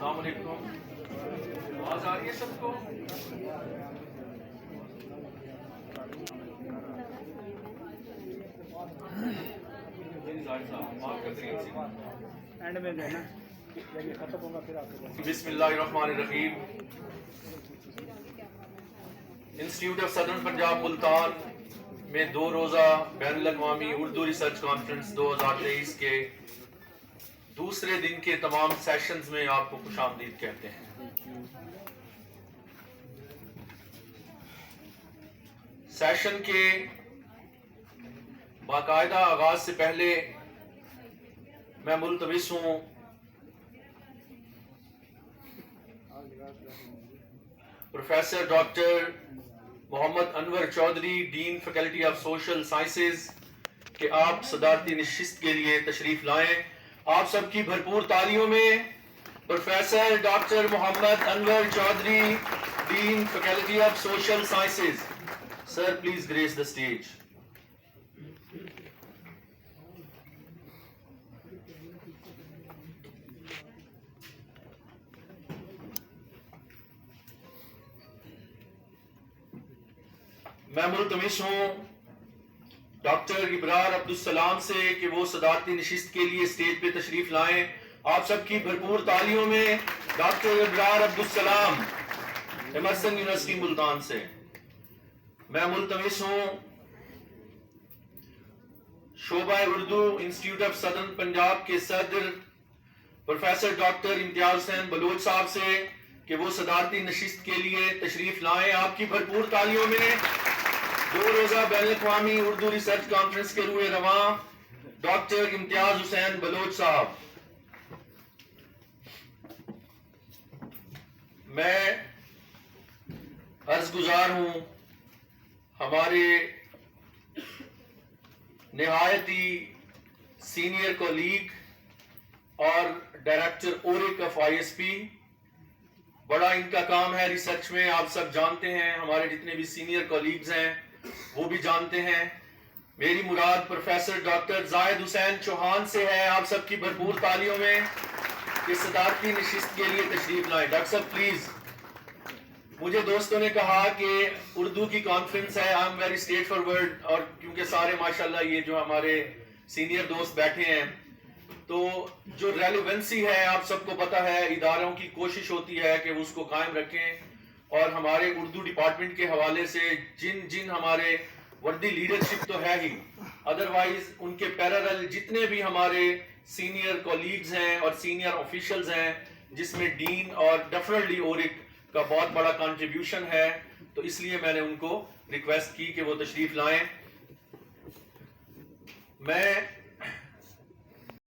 السلام علیکم. آواز آ رہی ہے سب کو؟ بسم اللہ الرحمن الرحیم. انسٹیٹیوٹ آف صدرن پنجاب ملتان میں 2 روزہ بین الاقوامی اردو ریسرچ کانفرنس 2023 کے دوسرے دن کے تمام سیشنز میں آپ کو خوش آمدید کہتے ہیں. سیشن کے باقاعدہ آغاز سے پہلے میں ملتمس ہوں professor doctor Muhammad Anwar Chaudhry, dean faculty of social sciences, کہ آپ صدارتی نشست کے لیے تشریف لائیں. آپ سب کی بھرپور تالیوں میں professor doctor Muhammad Anwar Chaudhry, dean faculty of social sciences. Sir please grace the stage. میں ملتمس ہوں ڈاکٹر ابرار عبدالسلام سے کہ وہ صدارتی نشست کے لیے اسٹیج پہ تشریف لائیں. آپ سب کی بھرپور تالیوں میں ڈاکٹر ابرار عبدالسلام، ایمرسن یونیورسٹی ملتان سے. میں ملتمس ہوں شعبہ اردو انسٹیٹیوٹ آف صدرن پنجاب کے صدر پروفیسر ڈاکٹر امتیاز حسین بلوچ صاحب سے کہ وہ صدارتی نشست کے لیے تشریف لائیں. آپ کی بھرپور تالیوں میں 2 روزہ بین الاقوامی اردو ریسرچ کانفرنس کے روئے رواں ڈاکٹر امتیاز حسین بلوچ صاحب. میں عرض گزار ہوں ہمارے نہایتی سینئر کولیگ اور ڈائریکٹر اورک آف ISP. بڑا ان کا کام ہے ریسرچ میں، آپ سب جانتے ہیں، ہمارے جتنے بھی سینئر کولیگز ہیں وہ بھی جانتے ہیں. میری مراد پروفیسر ڈاکٹر زاہد حسین چوہان سے ہے. آپ سب کی بھرپور تالیوں میں کہ صدارتی نشست کے لیے تشریف لائیں. ڈاکٹر صاحب پلیز. مجھے دوستوں نے کہا کہ اردو کی کانفرنس ہے، I am very straight forward, اور کیونکہ سارے ماشاءاللہ یہ جو ہمارے سینئر دوست بیٹھے ہیں تو جو ریلیونسی ہے آپ سب کو پتہ ہے، اداروں کی کوشش ہوتی ہے کہ اس کو قائم رکھیں، اور ہمارے اردو ڈپارٹمنٹ کے حوالے سے جن ہمارے وردی لیڈرشپ تو ہے ہی، ادروائز ان کے پیرالل جتنے بھی ہمارے سینئر کولیگز ہیں اور سینئر آفیشلز ہیں، جس میں ڈین اور ڈیفینیٹلی اورک کا بہت بڑا کنٹریبیوشن ہے، تو اس لیے میں نے ان کو ریکویسٹ کی کہ وہ تشریف لائیں. میں